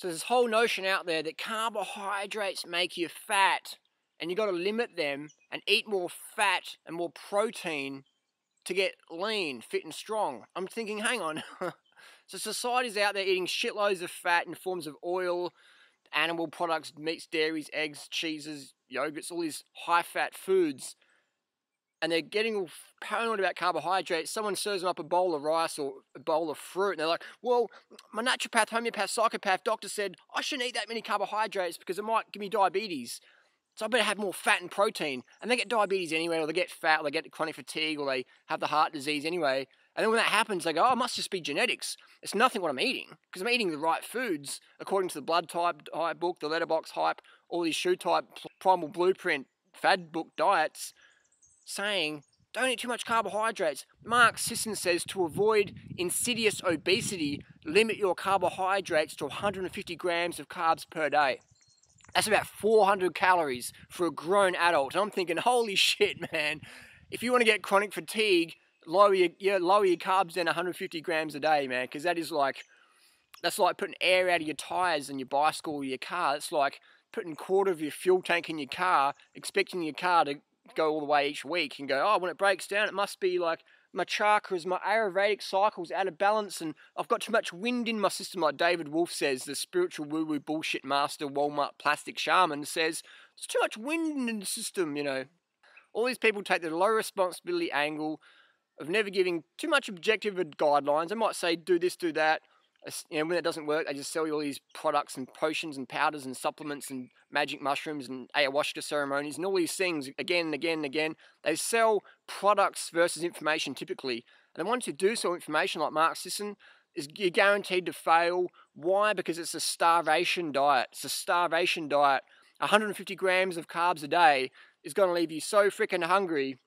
So there's this whole notion out there that carbohydrates make you fat, and you got to limit them and eat more fat and more protein to get lean, fit and strong. I'm thinking, hang on. So society's out there eating shitloads of fat in forms of oil, animal products, meats, dairies, eggs, cheeses, yogurts, all these high-fat foods. And they're getting all paranoid about carbohydrates. Someone serves them up a bowl of rice or a bowl of fruit, and they're like, well, my naturopath, homeopath, psychopath doctor said I shouldn't eat that many carbohydrates because it might give me diabetes. So I better have more fat and protein. And they get diabetes anyway, or they get fat, or they get chronic fatigue, or they have the heart disease anyway. And then when that happens, they go, oh, it must just be genetics. It's nothing what I'm eating, because I'm eating the right foods according to the blood type book, the letterbox hype, all these shoe type, primal blueprint, fad book diets, saying, don't eat too much carbohydrates. Mark Sisson says to avoid insidious obesity, limit your carbohydrates to 150 grams of carbs per day. That's about 400 calories for a grown adult. And I'm thinking, holy shit, man. If you want to get chronic fatigue, lower your carbs down 150 grams a day, man. Because that's like putting air out of your tires in your bicycle or your car. It's like putting a quarter of your fuel tank in your car, expecting your car to go all the way each week and go, oh, when it breaks down, it must be like my chakras, my Ayurvedic cycle's out of balance and I've got too much wind in my system, like David Wolf says, the spiritual woo-woo bullshit master Walmart plastic shaman says, there's too much wind in the system, you know. All these people take the low responsibility angle of never giving too much objective guidelines. They might say, do this, do that. You know, when it doesn't work, they just sell you all these products and potions and powders and supplements and magic mushrooms and ayahuasca ceremonies and all these things again and again and again. They sell products versus information typically. And the ones who do sell information like Mark Sisson, you're guaranteed to fail. Why? Because it's a starvation diet. It's a starvation diet. 150 grams of carbs a day is going to leave you so freaking hungry.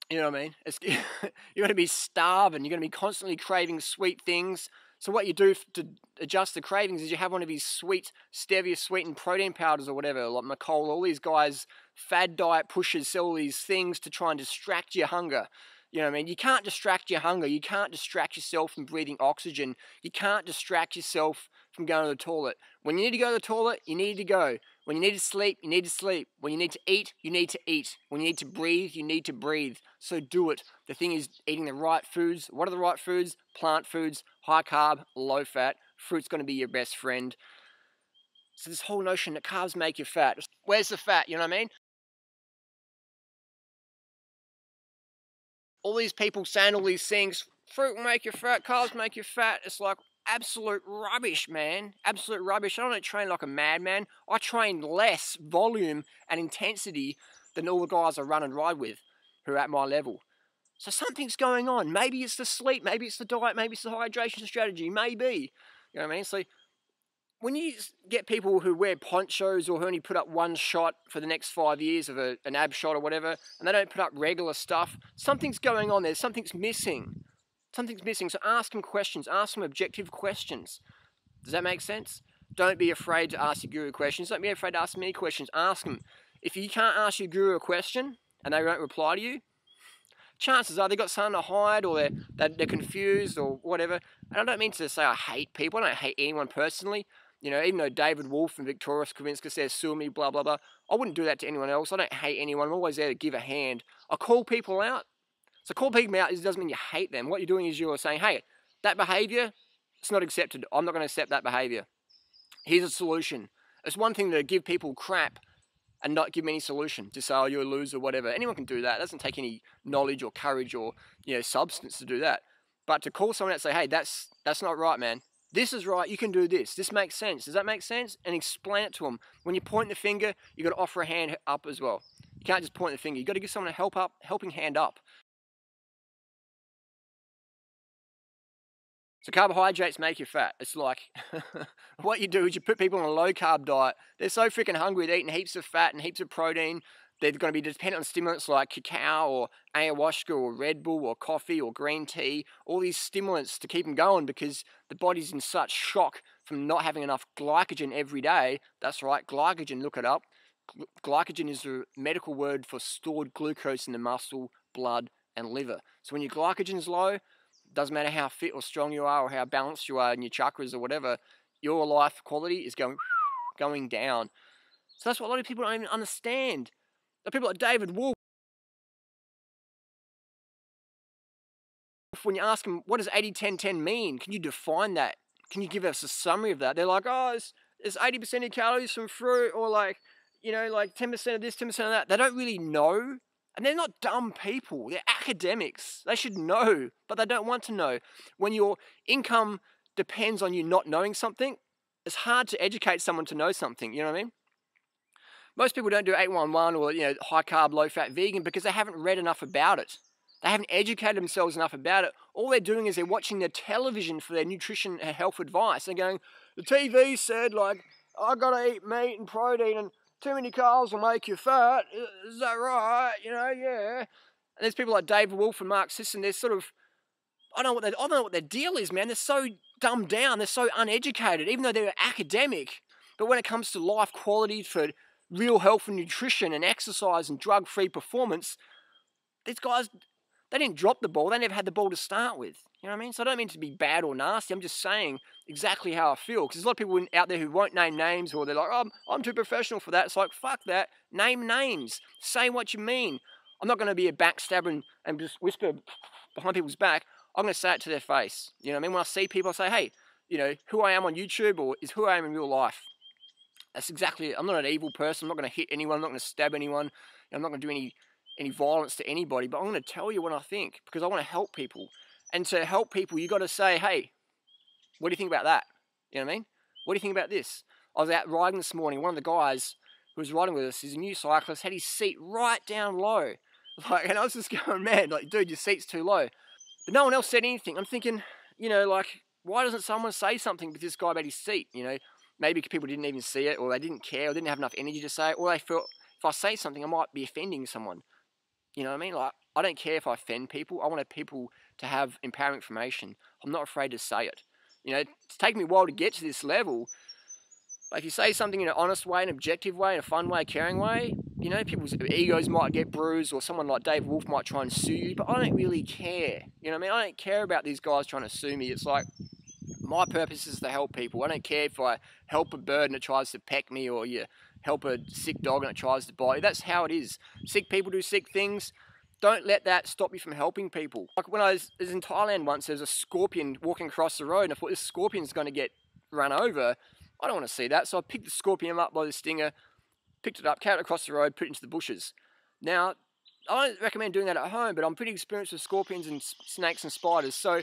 You know what I mean? You're going to be starving. You're going to be constantly craving sweet things. So what you do to adjust the cravings is you have one of these sweet, stevia sweetened protein powders or whatever, like McCall, all these guys, fad diet pushers sell all these things to try and distract your hunger. You know what I mean? You can't distract your hunger. You can't distract yourself from breathing oxygen. You can't distract yourself from going to the toilet. When you need to go to the toilet, you need to go. When you need to sleep, you need to sleep. When you need to eat, you need to eat. When you need to breathe, you need to breathe. So do it. The thing is eating the right foods. What are the right foods? Plant foods, high carb, low fat. Fruit's going to be your best friend. So this whole notion that carbs make you fat. Where's the fat? You know what I mean? All these people saying all these things, fruit will make you fat, carbs make you fat. It's like absolute rubbish, man. Absolute rubbish. I don't train like a madman. I train less volume and intensity than all the guys I run and ride with who are at my level. So something's going on. Maybe it's the sleep, maybe it's the diet, maybe it's the hydration strategy, maybe. You know what I mean? So when you get people who wear ponchos or who only put up one shot for the next 5 years of an ab shot or whatever, and they don't put up regular stuff, something's going on there. Something's missing. Something's missing. So ask them questions. Ask them objective questions. Does that make sense? Don't be afraid to ask your guru questions. Don't be afraid to ask me questions. Ask them. If you can't ask your guru a question and they won't reply to you, chances are they've got something to hide or they're confused or whatever. And I don't mean to say I hate people. I don't hate anyone personally. You know, even though David Wolf and Victoria Skowinska says, sue me, blah, blah, blah, I wouldn't do that to anyone else. I don't hate anyone. I'm always there to give a hand. I call people out. So call people out doesn't mean you hate them. What you're doing is you're saying, hey, that behavior, it's not accepted. I'm not going to accept that behavior. Here's a solution. It's one thing to give people crap and not give them any solution. Just say, oh, you're a loser, whatever. Anyone can do that. It doesn't take any knowledge or courage or, you know, substance to do that. But to call someone out and say, hey, that's not right, man. This is right, you can do this. This makes sense. Does that make sense? And explain it to them. When you point the finger, you've got to offer a hand up as well. You can't just point the finger. You've got to give someone a helping hand up. So carbohydrates make you fat. It's like, what you do is you put people on a low-carb diet. They're so freaking hungry, they're eating heaps of fat and heaps of protein. They're going to be dependent on stimulants like cacao or ayahuasca or Red Bull or coffee or green tea, all these stimulants to keep them going because the body's in such shock from not having enough glycogen every day. That's right, glycogen, look it up. Glycogen is the medical word for stored glucose in the muscle, blood, and liver. So when your glycogen is low, doesn't matter how fit or strong you are or how balanced you are in your chakras or whatever, your life quality is going down. So that's what a lot of people don't even understand. The people like David Wolf, when you ask them, what does 80-10-10 mean? Can you define that? Can you give us a summary of that? They're like, oh, it's 80% of calories from fruit, or like, you know, like 10% of this, 10% of that. They don't really know. And they're not dumb people. They're academics. They should know, but they don't want to know. When your income depends on you not knowing something, it's hard to educate someone to know something. You know what I mean? Most people don't do 811 or, you know, high carb, low fat vegan because they haven't read enough about it. They haven't educated themselves enough about it. All they're doing is they're watching their television for their nutrition and health advice. They're going, the TV said, like, I gotta eat meat and protein, and too many carbs will make you fat. Is that right? You know, yeah. And there's people like David Wolf and Mark Sisson. They're sort of, I don't know what their deal is, man. They're so dumbed down. They're so uneducated, even though they're academic. But when it comes to life quality for real health and nutrition and exercise and drug-free performance, these guys, they didn't drop the ball. They never had the ball to start with. You know what I mean? So I don't mean to be bad or nasty. I'm just saying exactly how I feel. Because there's a lot of people out there who won't name names, or they're like, oh, I'm too professional for that. It's like, fuck that. Name names. Say what you mean. I'm not going to be a backstabber and just whisper behind people's back. I'm going to say it to their face. You know what I mean? When I see people, I say, hey, you know, who I am on YouTube or is who I am in real life. That's exactly it. I'm not an evil person. I'm not going to hit anyone. I'm not going to stab anyone. I'm not going to do any violence to anybody. But I'm going to tell you what I think because I want to help people. And to help people, you got to say, hey, what do you think about that? You know what I mean? What do you think about this? I was out riding this morning. One of the guys who was riding with us, he's a new cyclist, had his seat right down low. Like, and I was just going, man, like, dude, your seat's too low. But no one else said anything. I'm thinking, you know, like, why doesn't someone say something with this guy about his seat? You know, maybe people didn't even see it, or they didn't care, or didn't have enough energy to say it, or they felt if I say something, I might be offending someone. You know what I mean? Like, I don't care if I offend people. I want people to have empowering information. I'm not afraid to say it. You know, it's taken me a while to get to this level. But if you say something in an honest way, an objective way, in a fun way, a caring way, you know, people's egos might get bruised, or someone like Dave Wolf might try and sue you, but I don't really care. You know what I mean? I don't care about these guys trying to sue me. It's like, my purpose is to help people. I don't care if I help a bird and it tries to peck me, or you help a sick dog and it tries to bite you. That's how it is. Sick people do sick things. Don't let that stop you from helping people. Like when I was in Thailand once, there was a scorpion walking across the road, and I thought, this scorpion's going to get run over. I don't want to see that. So I picked the scorpion up by the stinger, picked it up, carried it across the road, put it into the bushes. Now, I don't recommend doing that at home, but I'm pretty experienced with scorpions and snakes and spiders. So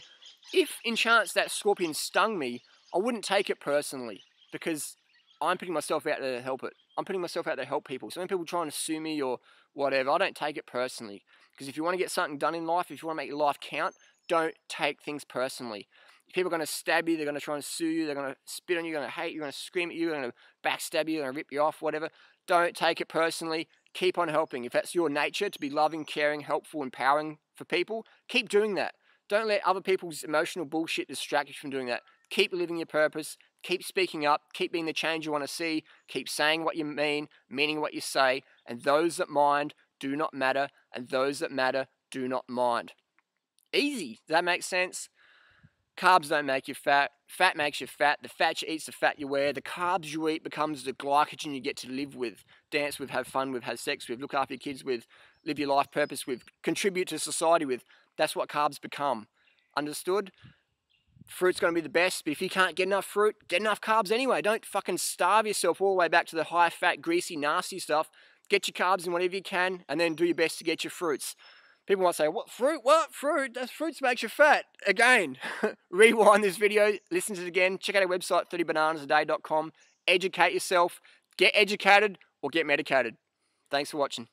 if in chance that scorpion stung me, I wouldn't take it personally, because I'm putting myself out there to help it. I'm putting myself out there to help people. So when people trying to sue me or whatever, I don't take it personally. Because if you want to get something done in life, if you want to make your life count, don't take things personally. If people are going to stab you, they're going to try and sue you, they're going to spit on you, they're going to hate you, they're going to scream at you, they're going to backstab you, they're going to rip you off, whatever. Don't take it personally. Keep on helping. If that's your nature, to be loving, caring, helpful, empowering for people, keep doing that. Don't let other people's emotional bullshit distract you from doing that. Keep living your purpose. Keep speaking up. Keep being the change you want to see. Keep saying what you mean, meaning what you say. And those that mind do not matter, and those that matter do not mind. Easy. Does that make sense? Carbs don't make you fat. Fat makes you fat. The fat you eat's the fat you wear. The carbs you eat becomes the glycogen you get to live with, dance with, have fun with, have sex with, look after your kids with, live your life purpose with, contribute to society with. That's what carbs become. Understood? Fruit's going to be the best, but if you can't get enough fruit, get enough carbs anyway. Don't fucking starve yourself all the way back to the high fat, greasy, nasty stuff. Get your carbs in whatever you can, and then do your best to get your fruits. People might say, what fruit? What fruit? That fruits makes you fat. Again, rewind this video, listen to it again, check out our website, 30bananasaday.com. Educate yourself, get educated, or get medicated. Thanks for watching.